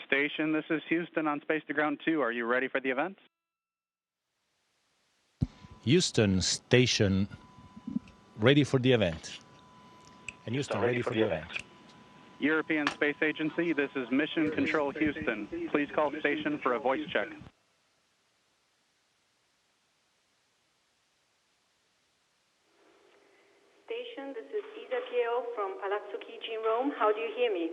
Station, this is Houston on Space to Ground 2. Are you ready for the event? Houston Station, ready for the event. And Houston, ready for the event. European Space Agency, this is Mission Control Houston. Please call station for a voice check. Station, this is Isa Piero from Palazzo Chigi in Rome. How do you hear me?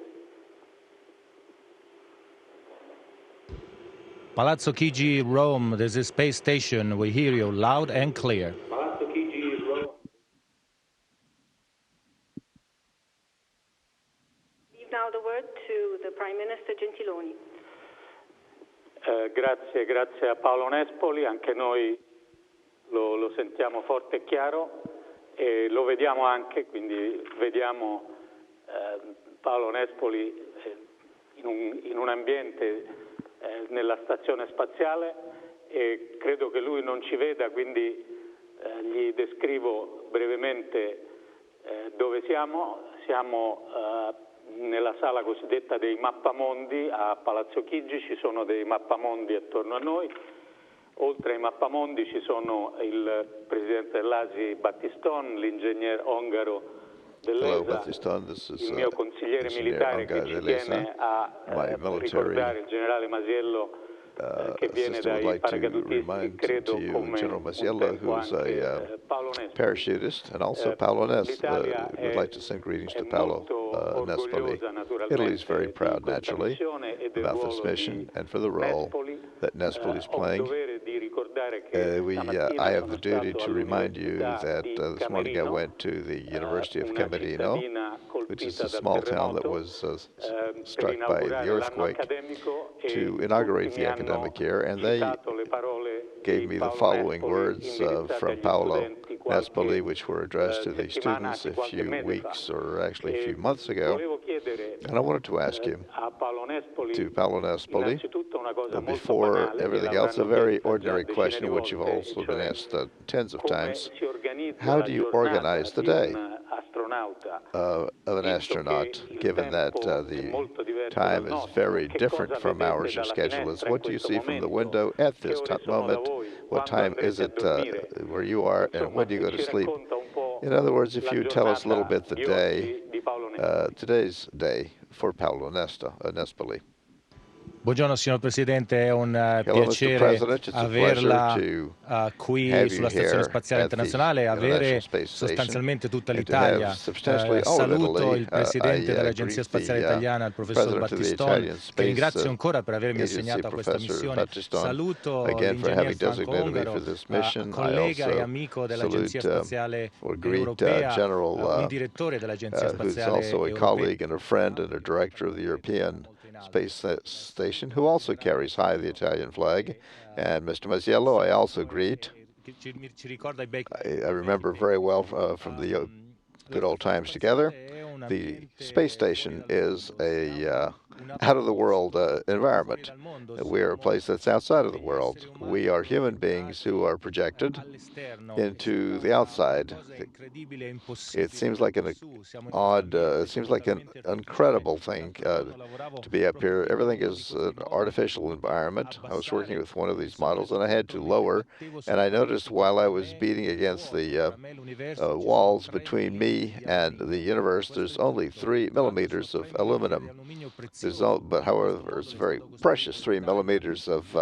Palazzo Chigi, Rome, this is Space Station. We hear you loud and clear. Palazzo Chigi, Rome. Leave now the word to the Prime Minister Gentiloni. Grazie a Paolo Nespoli, anche noi lo sentiamo forte e chiaro e lo vediamo anche, quindi vediamo Paolo Nespoli in un ambiente nella stazione spaziale e credo che lui non ci veda, quindi gli descrivo brevemente dove siamo. Siamo nella sala cosiddetta dei mappamondi a Palazzo Chigi, ci sono dei mappamondi attorno a noi. Oltre ai mappamondi ci sono il presidente dell'ASI Battiston, l'ingegner ongaro dell'ESA, il mio consigliere militare che ci tiene a ricordare il generale Masiello che viene dai paracadutisti, credo come General Masiello, who's a parachutist, and also Paolo Nespoli. Would like to send greetings to Paolo Nespoli. Italy is very proud, naturally, about this mission and for the role that Nespoli is playing. I have the duty to remind you that this morning I went to the University of Camerino, which is a small town that was struck by the earthquake, to inaugurate the academic year, and they gave me the following words from Paolo Nespoli, which were addressed to the students a few weeks, or actually a few months ago. And I wanted to ask you, to Paolo Nespoli, before everything else, a very ordinary question, which you've also been asked tens of times. How do you organize the day of an astronaut, given that the time is very different from ours? Your schedule is. What do you see from the window at this moment? What time is it where you are, and when do you go to sleep? In other words, if you tell us a little bit the day, today's day for Paolo Nespoli. Buongiorno signor Presidente, è un piacere averla qui sulla Stazione Spaziale Internazionale e avere sostanzialmente tutta l'Italia. Saluto il Presidente dell'Agenzia Spaziale Italiana, il Professor Battiston, che ringrazio ancora per avermi assegnato a questa missione. Saluto l'Ingegner Franco Ongaro, collega e amico dell'Agenzia Spaziale Europea, un direttore dell'Agenzia Spaziale Europea. Space Station, who also carries high the Italian flag. And Mr. Masiello, I also greet. I remember very well from the good old times together. The space station is a out-of-the-world environment. We are a place that's outside of the world. We are human beings who are projected into the outside. It seems like an incredible thing to be up here. Everything is an artificial environment. I was working with one of these models, and I had to lower, and I noticed while I was beating against the walls between me and the universe, there's only 3 millimeters of aluminum. But however, it's very precious, 3 millimeters of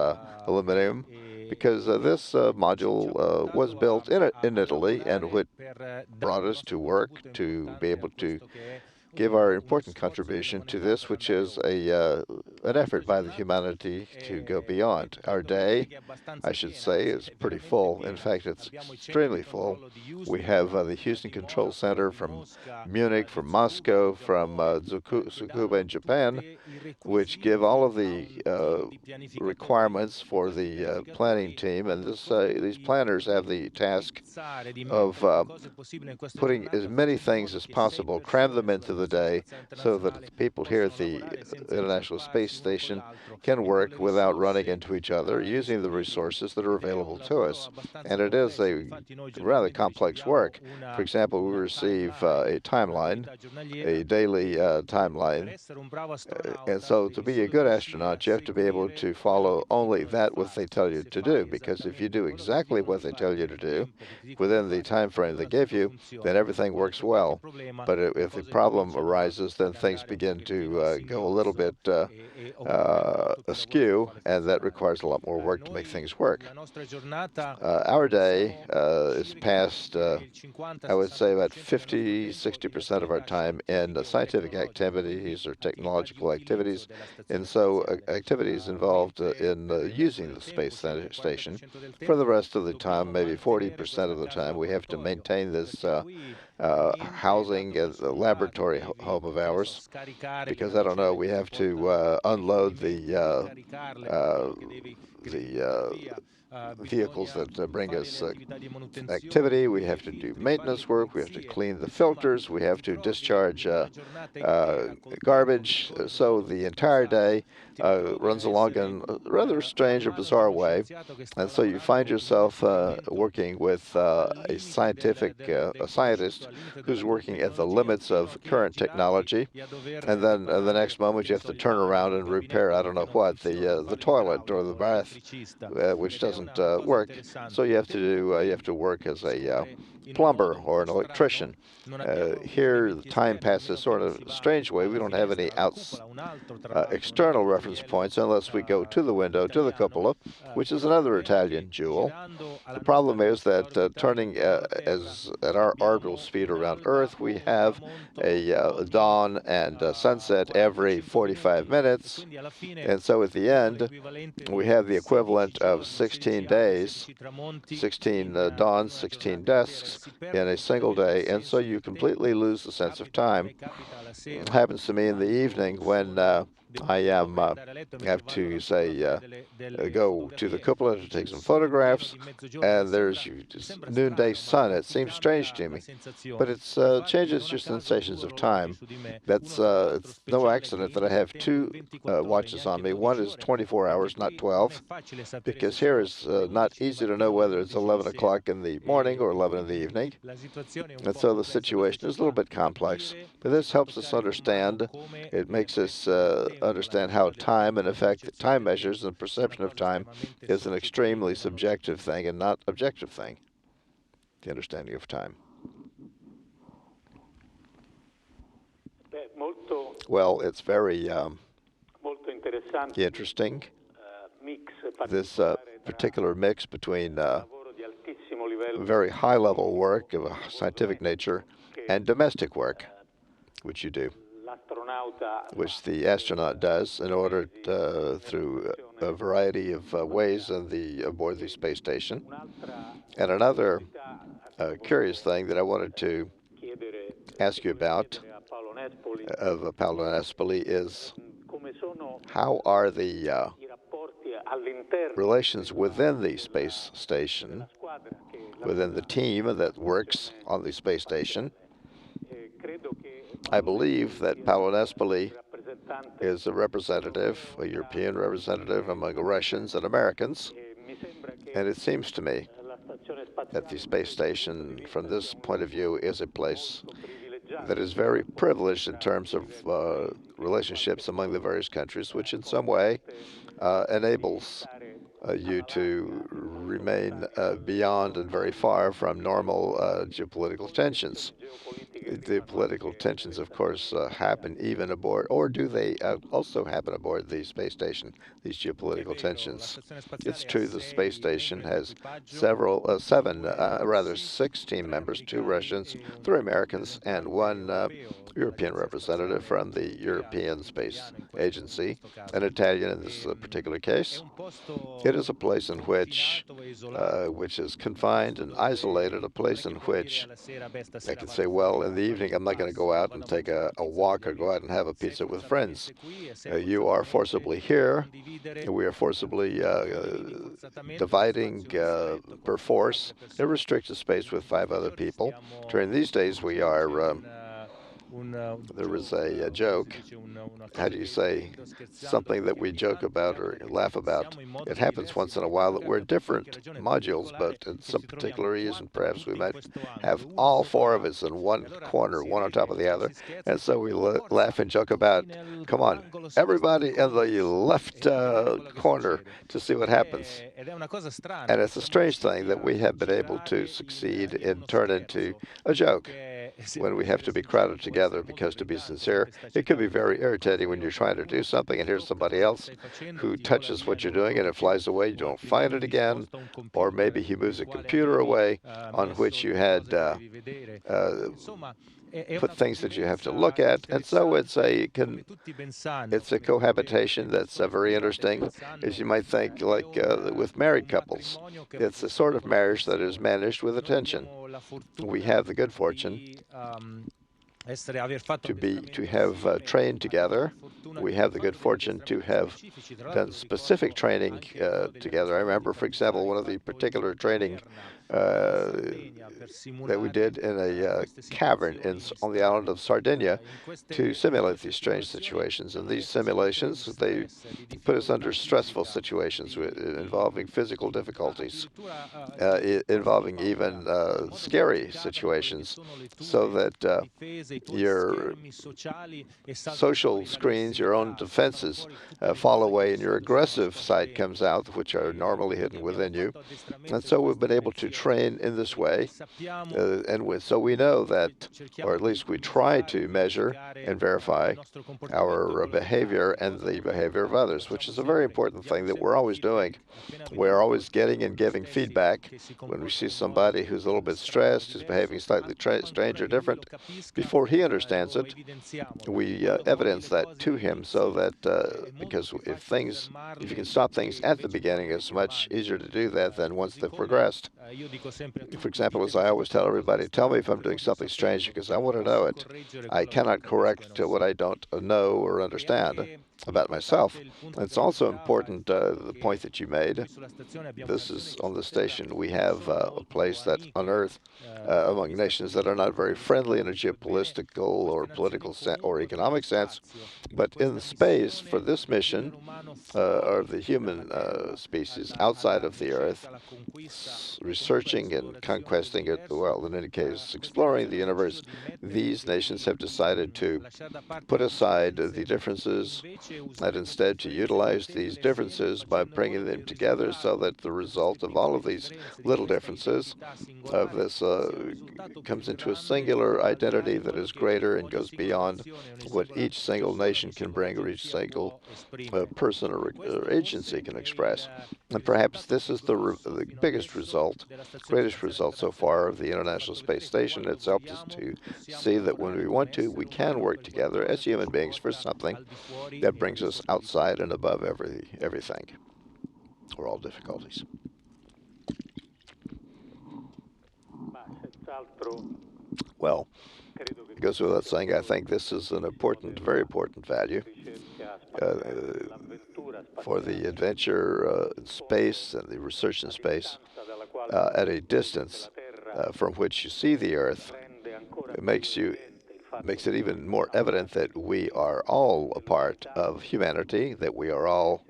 aluminum, because this module was built in Italy, and what brought us to work to be able to give our important contribution to this, which is an effort by the humanity to go beyond. Our day, I should say, is pretty full. In fact, it's extremely full. We have the Houston Control Center from Munich, from Moscow, from Tsukuba in Japan, which give all of the requirements for the planning team. And these planners have the task of putting as many things as possible, cram them into the day so that people here at the International Space Station can work without running into each other, using the resources that are available to us. And it is a rather complex work. For example, we receive a timeline, a daily timeline. And so to be a good astronaut, you have to be able to follow only that what they tell you to do, because if you do exactly what they tell you to do within the time frame they give you, then everything works well. But if a problem arises, then things begin to go a little bit askew, and that requires a lot more work to make things work. Our day is passed, I would say, about 50–60% of our time in scientific activities or technological activities, and so activities involved in using the space station. For the rest of the time, maybe 40% of the time, we have to maintain this housing as a laboratory home of ours, because I don't know, we have to unload the vehicles that bring us activity. We have to do maintenance work. We have to clean the filters. We have to discharge garbage. So the entire day runs along in a rather strange or bizarre way. And so you find yourself working with a scientist who's working at the limits of current technology. And then the next moment you have to turn around and repair, I don't know what, the toilet or the bath, which doesn't work. So you have to work as a plumber or an electrician. Here, the time passes sort of a strange way. We don't have any external reference points unless we go to the window, to the cupola, which is another Italian jewel. The problem is that turning at our orbital speed around Earth, we have a dawn and a sunset every 45 minutes. And so at the end, we have the equivalent of 16 days, 16 dawns, 16 dusks in a single day. And so you completely lose the sense of time. It happens to me in the evening when I have to, say, go to the cupola to take some photographs, and there's noonday sun. It seems strange to me, but it changes your sensations of time. It's no accident that I have two watches on me. One is 24 hours, not 12, because here it's not easy to know whether it's 11 o'clock in the morning or 11 in the evening. And so the situation is a little bit complex, but this helps us understand. It makes us understand how time, and in fact, time measures and perception of time is an extremely subjective thing and not objective thing, the understanding of time. Well, it's very interesting, this particular mix between very high-level work of a scientific nature and domestic work, which you do, which the astronaut does in order through a variety of ways aboard the space station. And another curious thing that I wanted to ask you about of Paolo Nespoli is, how are the relations within the space station, within the team that works on the space station? I believe that Paolo Nespoli is a representative, a European representative among Russians and Americans, and it seems to me that the space station, from this point of view, is a place that is very privileged in terms of relationships among the various countries, which in some way enables you to remain beyond and very far from normal geopolitical tensions. The political tensions, of course, happen even aboard, or do they also happen aboard the space station, these geopolitical tensions? It's true the space station has 6 team members, 2 Russians, 3 Americans, and 1 European representative from the European Space Agency, an Italian in this particular case. It is a place in which is confined and isolated, a place in which I can say, well, in the evening I'm not going to go out and take a walk or go out and have a pizza with friends. You are forcibly here. We are forcibly dividing per force a restricted space with 5 other people. During these days we are there was a joke. How do you say something that we joke about or laugh about? It happens once in a while that we're different modules, but in some particular reason, perhaps we might have all four of us in one corner, one on top of the other. And so we laugh and joke about, come on, everybody in the left corner to see what happens. And it's a strange thing that we have been able to succeed in turn into a joke when we have to be crowded together, because to be sincere, it can be very irritating when you're trying to do something and here's somebody else who touches what you're doing and it flies away, you don't find it again, or maybe he moves a computer away on which you had put things that you have to look at, and so it's a cohabitation that's very interesting, as you might think, like with married couples. It's a sort of marriage that is managed with attention. We have the good fortune to have trained together. We have the good fortune to have done specific training together. I remember, for example, one of the particular training that we did in a cavern on the island of Sardinia to simulate these strange situations. And these simulations, they put us under stressful situations involving physical difficulties, involving even scary situations, so that your social screens, your own defenses fall away and your aggressive side comes out, which are normally hidden within you. And so we've been able to train in this way, so we know that, or at least we try to measure and verify our behavior and the behavior of others, which is a very important thing that we're always doing. We're always getting and giving feedback. When we see somebody who's a little bit stressed, who's behaving slightly strange or different, before he understands it, we evidence that to him, so that because if you can stop things at the beginning, it's much easier to do that than once they've progressed. For example, as I always tell everybody, tell me if I'm doing something strange because I want to know it. I cannot correct what I don't know or understand about myself. It's also important, the point that you made. This is on the station. We have a place that on Earth, among nations that are not very friendly in a geopolitical or political or economic sense, but in space for this mission, are the human species outside of the Earth, researching and conquesting it, well, in any case, exploring the universe. These nations have decided to put aside the differences and instead to utilize these differences by bringing them together, so that the result of all of these little differences of this comes into a singular identity that is greater and goes beyond what each single nation can bring or each single person or agency can express. And perhaps this is the biggest result, greatest result so far of the International Space Station. It's helped us to see that when we want to, we can work together as human beings for something that brings us outside and above everything, or all difficulties. Well, it goes without saying, I think this is an important, very important value for the adventure in space and the research in space at a distance from which you see the Earth. It makes it even more evident that we are all a part of humanity, that we are all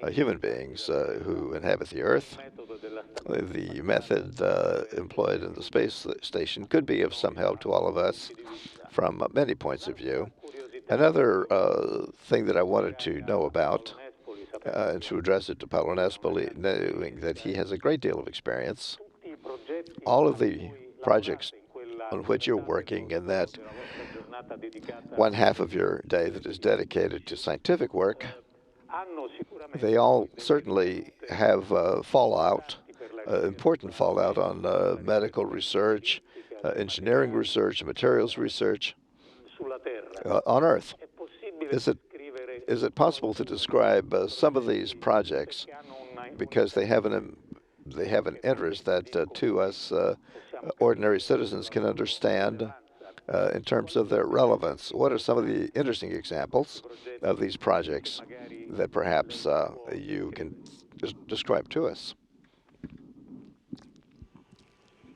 human beings who inhabit the Earth. The method employed in the space station could be of some help to all of us from many points of view. Another thing that I wanted to know about, and to address it to Paolo Nespoli, knowing that he has a great deal of experience, all of the projects on which you're working, and that one half of your day that is dedicated to scientific work, they all certainly have fallout, important fallout on medical research, engineering research, materials research on Earth. Is it possible to describe some of these projects, because they have an interest that to us ordinary citizens can understand in terms of their relevance? What are some of the interesting examples of these projects that perhaps you can describe to us?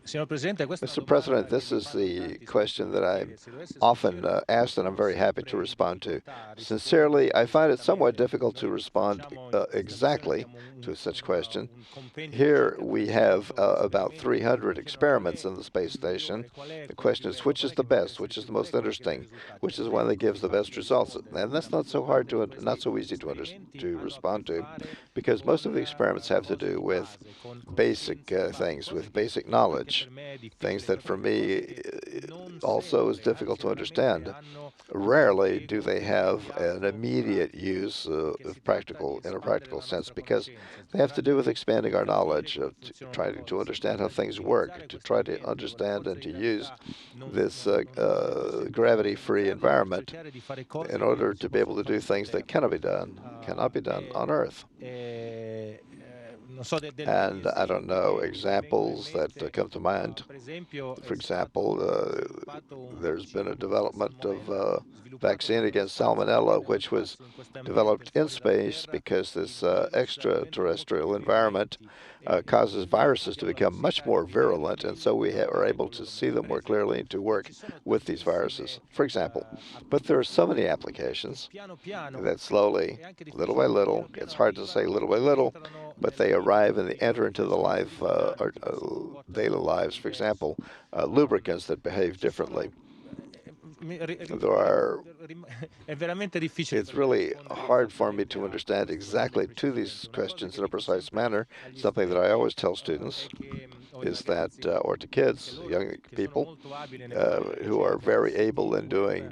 Mr. President, this is the question that I'm often asked, and I'm very happy to respond to. Sincerely, I find it somewhat difficult to respond exactly to such question. Here we have about 300 experiments in the space station. The question is, which is the best, which is the most interesting, which is one that gives the best results? And that's not so hard to, not so easy to respond to, because most of the experiments have to do with basic things, with basic knowledge, things that for me also is difficult to understand. Rarely do they have an immediate use in a practical sense, because they have to do with expanding our knowledge, trying to understand how things work, to try to understand and to use this gravity-free environment in order to be able to do things that cannot be done on Earth. And I don't know examples that come to mind. For example, there's been a development of a vaccine against salmonella, which was developed in space because this extraterrestrial environment causes viruses to become much more virulent, and so we are able to see them more clearly and to work with these viruses, for example. But there are so many applications that slowly, little by little, it's hard to say little by little, but they arrive and they enter into the life, daily lives. For example, lubricants that behave differently. It's really hard for me to understand exactly to these questions in a precise manner. Something that I always tell students is that, or to kids, young people who are very able in doing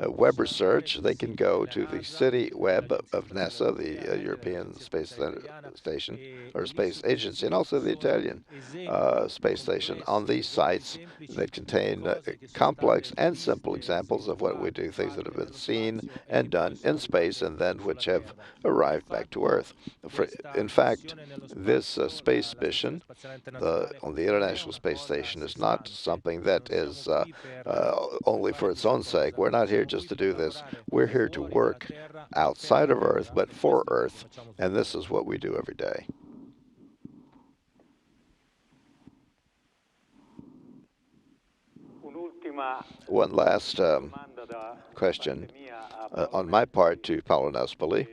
web research, they can go to the city web of NASA, the European Space Station, or Space Agency, and also the Italian Space Station. On these sites that contain complex and simple examples of what we do, things that have been seen and done in space and then which have arrived back to Earth. In fact, this space mission on the International Space Station is not something that is only for its own sake. We're not here just to do this. We're here to work outside of Earth, but for Earth, and this is what we do every day. One last question on my part to Paolo Nespoli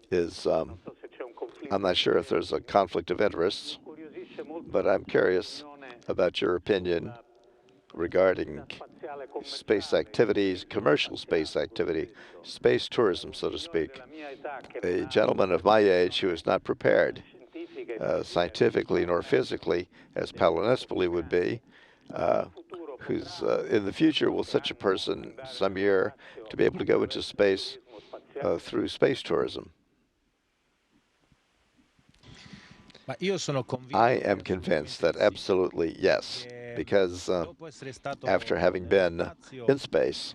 is, I'm not sure if there's a conflict of interests, but I'm curious about your opinion regarding space activities, commercial space activity, space tourism, so to speak. A gentleman of my age who is not prepared scientifically nor physically, as Paolo Nespoli would be, who's in the future, will such a person some year to be able to go into space through space tourism? I am convinced that absolutely yes, because after having been in space,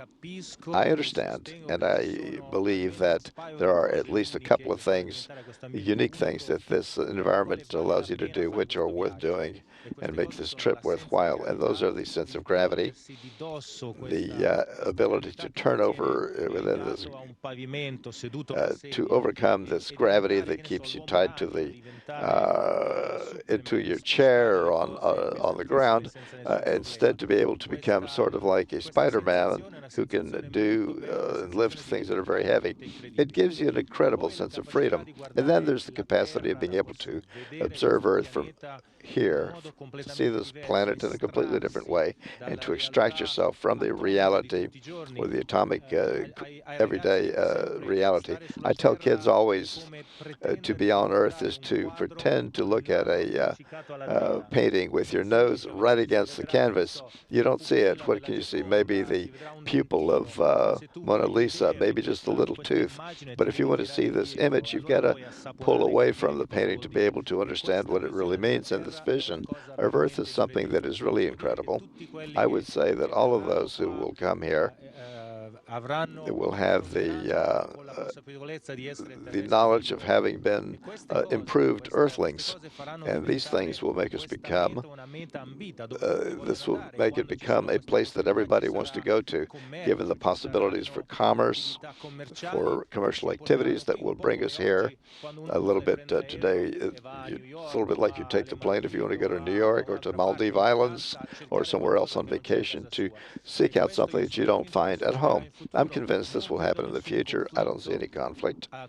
I understand and I believe that there are at least a couple of things, unique things that this environment allows you to do, which are worth doing and make this trip worthwhile. And those are the sense of gravity, the ability to turn over within this, to overcome this gravity that keeps you tied to the into your chair or on the ground, instead to be able to become sort of like a Spider-Man who can do and lift things that are very heavy. It gives you an incredible sense of freedom. And then there's the capacity of being able to observe Earth from here, to see this planet in a completely different way, and to extract yourself from the reality or the atomic everyday reality. I tell kids always to be on Earth is to pretend to look at a painting with your nose right against the canvas. You don't see it. What can you see? Maybe the pupil of Mona Lisa, maybe just a little tooth. But if you want to see this image, you've got to pull away from the painting to be able to understand what it really means. And this vision of Earth is something that is really incredible. I would say that all of those who will come here will have the knowledge of having been improved Earthlings, and these things will make us become. This will make it become a place that everybody wants to go to, given the possibilities for commerce, for commercial activities that will bring us here. A little bit today, it's a little bit like you take the plane if you want to go to New York or to Maldive Islands or somewhere else on vacation to seek out something that you don't find at home. I'm convinced this will happen in the future. I don't see any conflict. I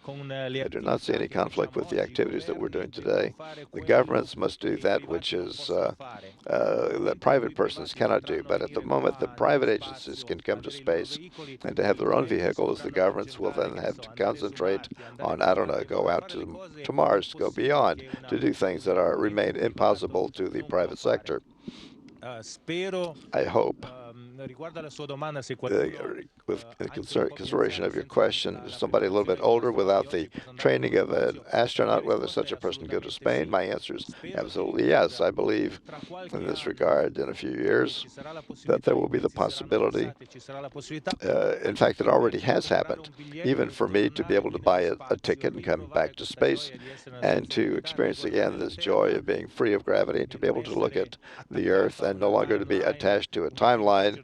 do not see any conflict with the activities that we're doing today. The governments must do that which is that private persons cannot do. But at the moment, the private agencies can come to space and to have their own vehicles. The governments will then have to concentrate on, I don't know, go out to Mars, go beyond, to do things that remain impossible to the private sector. I hope, with consideration of your question, somebody a little bit older without the training of an astronaut, whether such a person go to Spain, my answer is absolutely yes. I believe in this regard in a few years that there will be the possibility, in fact, it already has happened, even for me to be able to buy a ticket and come back to space and to experience again this joy of being free of gravity, to be able to look at the Earth and no longer to be attached to a timeline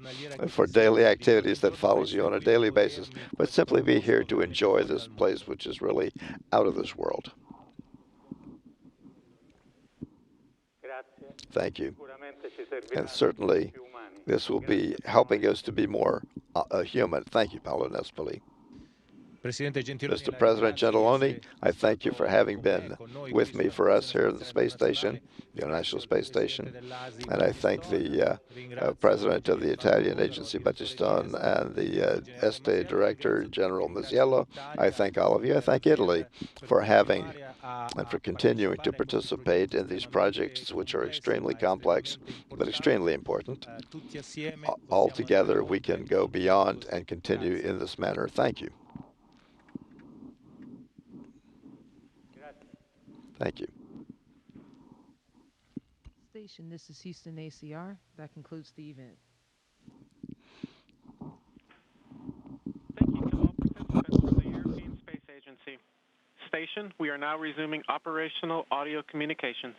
for daily activities that follows you on a daily basis, but simply be here to enjoy this place which is really out of this world. Thank you. And certainly, this will be helping us to be more human. Thank you, Paolo Nespoli. Mr. President Gentiloni, I thank you for having been with me for us here at the space station, the International Space Station, and I thank the President of the Italian Agency, Battistone, and the ESTE Director, General Masiello. I thank all of you. I thank Italy for having and for continuing to participate in these projects, which are extremely complex, but extremely important. All together, we can go beyond and continue in this manner. Thank you. Thank you. Station, this is Houston ACR. That concludes the event. Thank you to all participants from the European Space Agency. Station, we are now resuming operational audio communications.